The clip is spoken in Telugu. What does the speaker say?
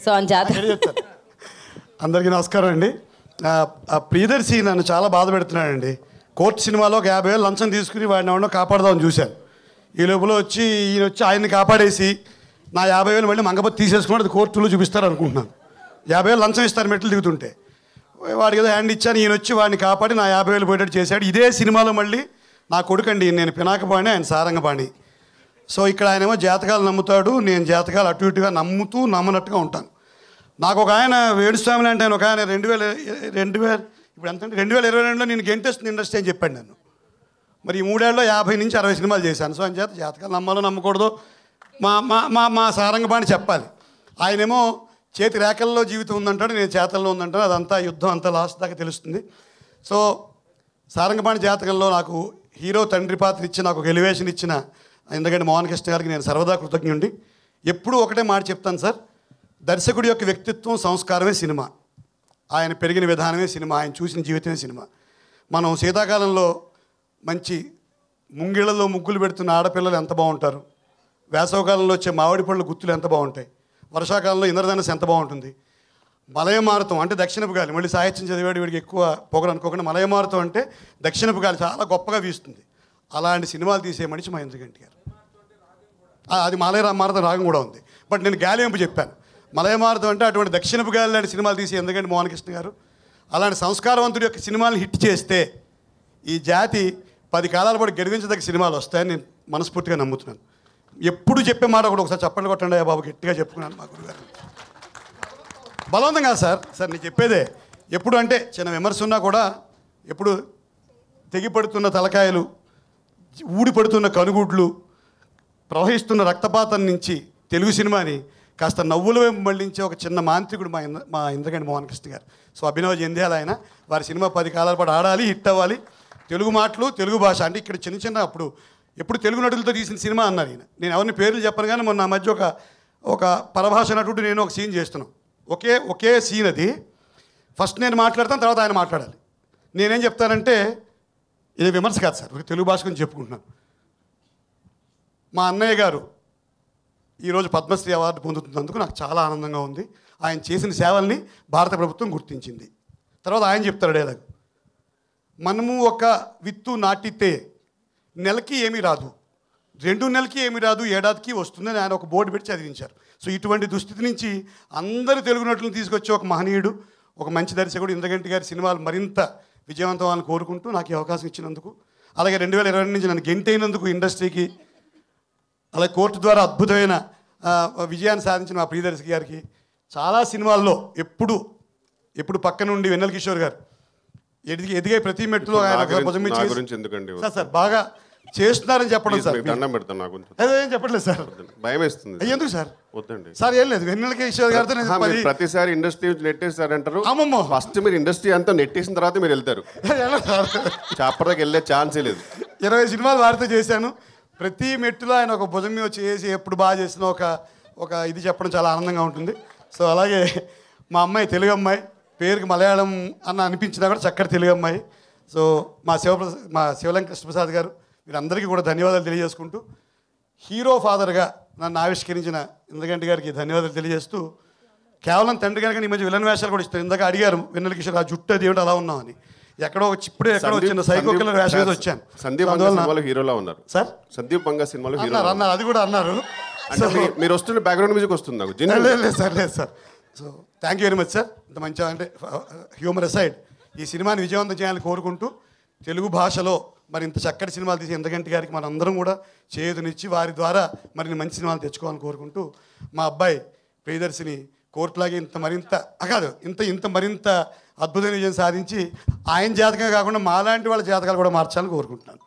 సో అని చెప్తాను. అందరికీ నమస్కారం అండి. ప్రియదర్శి నన్ను చాలా బాధ పెడుతున్నాడండి. కోర్టు సినిమాలో ఒక 50,000 లంచం తీసుకుని వాడిని ఎవరినో కాపాడదామని చూశాను. ఈ లోపల ఈయన వచ్చి ఆయన్ని కాపాడేసి నా 50,000 మళ్ళీ మంగపతి తీసేసుకుని అది కోర్టులో చూపిస్తారు అనుకుంటున్నాను. 50,000 లంచం ఇస్తారు మెట్లు దిగుతుంటే. వాడికి ఏదో హ్యాండ్ ఇచ్చాను, ఈయన వచ్చి వాడిని కాపాడి నా 50,000 పోయేటట్టు చేశాడు. ఇదే సినిమాలో మళ్ళీ నా కొడుకండి, నేను పినాకపాణి, ఆయన సారంగపాణి. సో ఇక్కడ ఆయనేమో జాతకాలు నమ్ముతాడు, నేను జాతకాలు అటు ఇటుగా నమ్ముతూ నమ్మనట్టుగా ఉంటాను. నాకు ఒక ఆయన వేణుస్వామి అంటే ఒక ఆయన 2000 ఇప్పుడు ఎంత అంటే 2022లో నేను గెంటేస్తుంది ఇండస్ట్రీ అని చెప్పాడు నన్ను. మరి ఈ 3 ఏళ్ళలో 50 నుంచి 60 సినిమాలు చేశాను. సో అని చేత జాతకాలు నమ్మాలో నమ్మకూడదు మా మా మా మా సారంగపాణి చెప్పాలి. ఆయనేమో చేతి రేఖల్లో జీవితం ఉందంటాడు, నేను చేతల్లో ఉందంటాను. అదంతా యుద్ధం అంతా లాస్ట్ దాకా తెలుస్తుంది. సో సారంగపాణి జాతకంలో నాకు హీరో తండ్రి పాత్ర ఇచ్చి నాకు ఒక ఎలివేషన్ ఇచ్చిన ఎందుకంటే మోహన్ కృష్ణ గారికి నేను సర్వదా కృతజ్ఞుండి. ఎప్పుడూ ఒకటే మాట చెప్తాను సార్, దర్శకుడి యొక్క వ్యక్తిత్వం సంస్కారమే సినిమా, ఆయన పెరిగిన విధానమే సినిమా, ఆయన చూసిన జీవితమే సినిమా. మనం శీతాకాలంలో మంచి ముంగిళ్లలో ముగ్గులు పెడుతున్న ఆడపిల్లలు ఎంత బాగుంటారు, వేసవకాలంలో వచ్చే మామిడి పళ్ళు గుత్తులు ఎంత బాగుంటాయి, వర్షాకాలంలో ఇంద్రధనుస్సు ఎంత బాగుంటుంది, మలయమారుతం అంటే దక్షిణపు గాలి, మళ్ళీ సాహిత్యం చదివాడు వీడికి ఎక్కువ పొగరు అనుకోకుండా మలయమారుతం అంటే దక్షిణపు గాలి చాలా గొప్పగా వీస్తుంది. అలాంటి సినిమాలు తీసే మనిషి మా ఇంద్రగంటి గారు. అది మలయమారుతం రాగం కూడా ఉంది, బట్ నేను గాలింపు చెప్పాను. మలయమారుతం అంటే అటువంటి దక్షిణపు గాలి లాంటి సినిమాలు తీసి ఎందుకంటే మోహన్ కృష్ణ గారు అలాంటి సంస్కారవంతుడి యొక్క సినిమాలను హిట్ చేస్తే ఈ జాతి 10 కాలాల పాటు గర్వించదగ్గ సినిమాలు వస్తాయని నేను మనస్ఫూర్తిగా నమ్ముతున్నాను. ఎప్పుడు చెప్పే మాట కూడా ఒకసారి చప్పట్లు కొట్టండి బాబు గట్టిగా చెప్పుకున్నాను మా గురుగారు. బలవంతం కాదు సార్ నేను చెప్పేదే. ఎప్పుడు అంటే చిన్న విమర్శ ఉన్నా కూడా ఎప్పుడు తెగిపడుతున్న తలకాయలు, ఊడిపడుతున్న కనుగుడ్లు, ప్రవహిస్తున్న రక్తపాతం నుంచి తెలుగు సినిమాని కాస్త నవ్వుల వైపు మళ్ళించే ఒక చిన్న మాంత్రికుడు మా ఇంద్రగంటి మోహన్ కృష్ణ గారు. సో అభినవ్ జంధ్యాల ఆయన వారి సినిమా 10 కాలాల పాటు ఆడాలి, హిట్ అవ్వాలి. తెలుగు మాటలు, తెలుగు భాష అంటే ఇక్కడ చిన్న ఎప్పుడు తెలుగు నటులతో తీసిన సినిమా అన్నారు ఈయన. నేను ఎవరిని పేర్లు చెప్పను కానీ మొన్న మధ్య ఒక పరభాష నటుడు నేను ఒక సీన్ చేస్తున్నాం. ఒకే సీన్ అది. ఫస్ట్ నేను మాట్లాడతాను, తర్వాత ఆయన మాట్లాడాలి. నేనేం చెప్తానంటే ఇది విమర్శ కాదు సార్, తెలుగు భాష గురించి చెప్పుకుంటున్నాను. మా అన్నయ్య గారు ఈరోజు పద్మశ్రీ అవార్డు పొందుతున్నందుకు నాకు చాలా ఆనందంగా ఉంది. ఆయన చేసిన సేవల్ని భారత ప్రభుత్వం గుర్తించింది. తర్వాత ఆయన చెప్తారు డైలాగ్, మనము ఒక విత్తు నాటితే నెలకి ఏమీ రాదు, 2 నెలలకి ఏమీ రాదు, ఏడాదికి వస్తుందని ఆయన ఒక బోర్డు పెట్టి చదివించారు. సో ఇటువంటి దుస్థితి నుంచి అందరు తెలుగు నటులను తీసుకొచ్చే ఒక మహనీయుడు, ఒక మంచి దర్శకుడు ఇంద్రగంటి గారి సినిమాలు మరింత విజయవంతమని కోరుకుంటూ నాకు ఈ అవకాశం ఇచ్చినందుకు, అలాగే 2022 నుంచి నన్ను గెంటైనందుకు ఇండస్ట్రీకి, అలాగే కోర్టు ద్వారా అద్భుతమైన విజయాన్ని సాధించిన మా ప్రియదర్శి గారికి, చాలా సినిమాల్లో ఎప్పుడు పక్క నుండి వెన్నెల కిషోర్ గారు ఎదిగే ప్రతి మెట్టులో ఆయన భుజం సార్ బాగా చేస్తున్నారని చెప్పడం సార్. అదేం చెప్పట్లేదు సార్, భయం వేస్తుంది. ఎందుకు సార్? వద్దండి సార్, ఏం లేదు. వెన్నెల కిషోర్ గారితో ప్రతిసారి ఇండస్ట్రీ నెట్టేస్తారంటారు. ఫస్ట్ మీరు ఇండస్ట్రీ అంతా నెట్టేసిన తర్వాత మీరు వెళ్తారు. చాపర్కి వెళ్ళే ఛాన్సే లేదు. 20 సినిమాలు వారితో చేశాను. ప్రతి మెట్టులో ఆయన ఒక భుజం మీద చేసి ఎప్పుడు బాగా చేసిన ఒక ఇది చెప్పడం చాలా ఆనందంగా ఉంటుంది. సో అలాగే మా అమ్మాయి తెలుగు అమ్మాయి, పేరుకి మలయాళం అన్న అనిపించినా కూడా చక్కటి తెలుగు అమ్మాయి. సో మా శివలంక కృష్ణప్రసాద్ గారు, వీరందరికీ కూడా ధన్యవాదాలు తెలియజేసుకుంటూ, హీరో ఫాదర్గా నన్ను ఆవిష్కరించిన ఇంద్రగంటి గారికి ధన్యవాదాలు తెలియజేస్తూ, కేవలం తండ్రి కనుక ఈ మధ్య విలన్ వేషాలు కూడా ఇస్తాను. ఇందాక అడిగారు వెన్నెల కిషోర్ ఆ జుట్టు అది ఏమిటి అలా ఉన్నామని. ఎక్కడో వచ్చిన సైకో కిల్లర్ వేషం మీద వచ్చాను. సందీప్ సినిమాలో హీరోలా ఉన్నారు సార్. సందీప్ పంగా సినిమాలో హీరో అన్నారు, అది కూడా అన్నారు. మీరు వస్తున్న బ్యాక్గ్రౌండ్ మ్యూజిక్ వస్తుంది నాకు. లేదు sir. So thank you very much sir. ఇంత మంచి అంటే హ్యూమర్ అసైడ్ ఈ సినిమాని విజయవంతం చేయాలని కోరుకుంటూ, తెలుగు భాషలో మరి ఇంత చక్కటి సినిమాలు తీసి ఇంద్రగంటి గారికి మనందరం కూడా చేయూతనిచ్చి వారి ద్వారా మరిన్ని మంచి సినిమాలు తెచ్చుకోవాలని కోరుకుంటూ, మా అబ్బాయి ప్రియదర్శిని కోర్టులాగే ఇంత మరింత అద్భుతమైన విజయం సాధించి ఆయన జాతకం కాకుండా మాలాంటి వాళ్ళ జాతకాలు కూడా మార్చాలని కోరుకుంటున్నాను.